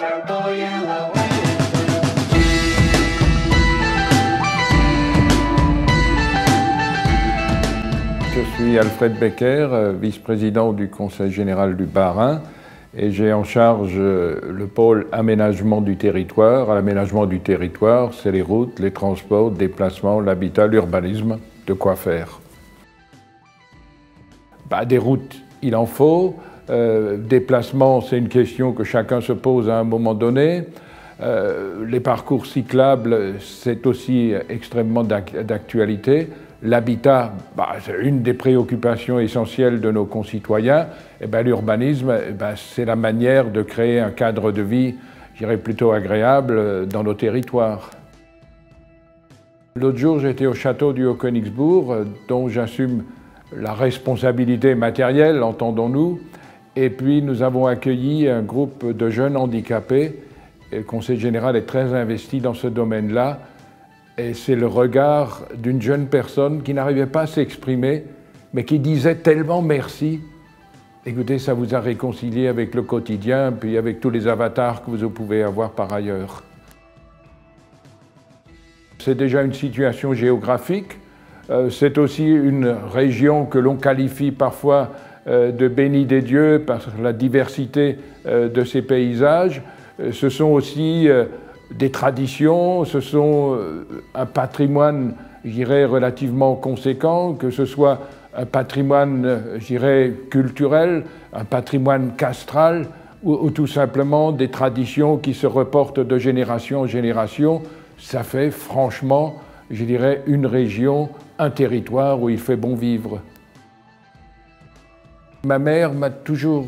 Je suis Alfred Becker, vice-président du Conseil général du Bas-Rhin, et j'ai en charge le pôle aménagement du territoire. L'aménagement du territoire, c'est les routes, les transports, les déplacements, l'habitat, l'urbanisme, de quoi faire. Des routes, il en faut. Déplacements, c'est une question que chacun se pose à un moment donné. Les parcours cyclables, c'est aussi extrêmement d'actualité. L'habitat, c'est une des préoccupations essentielles de nos concitoyens. L'urbanisme, c'est la manière de créer un cadre de vie, je dirais, plutôt agréable dans nos territoires. L'autre jour, j'étais au château du Haut-Königsbourg, dont j'assume la responsabilité matérielle, entendons-nous. Et puis, nous avons accueilli un groupe de jeunes handicapés. Et le Conseil général est très investi dans ce domaine-là. Et c'est le regard d'une jeune personne qui n'arrivait pas à s'exprimer, mais qui disait tellement merci. Écoutez, ça vous a réconcilié avec le quotidien, puis avec tous les avatars que vous pouvez avoir par ailleurs. C'est déjà une situation géographique. C'est aussi une région que l'on qualifie parfois de bénie des dieux par la diversité de ses paysages. Ce sont aussi des traditions, ce sont un patrimoine, je dirais, relativement conséquent, que ce soit un patrimoine, je dirais, culturel, un patrimoine castral, ou tout simplement des traditions qui se reportent de génération en génération. Ça fait franchement, je dirais, une région, un territoire où il fait bon vivre. Ma mère m'a toujours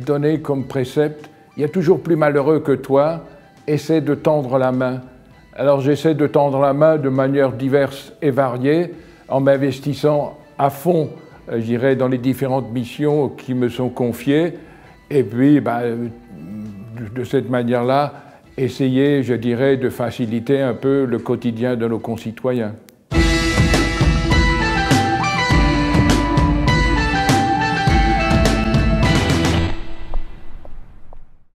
donné comme précepte: il y a toujours plus malheureux que toi, essaie de tendre la main. Alors j'essaie de tendre la main de manière diverse et variée, en m'investissant à fond, je dirais, dans les différentes missions qui me sont confiées, et puis de cette manière-là, essayer, je dirais, de faciliter un peu le quotidien de nos concitoyens.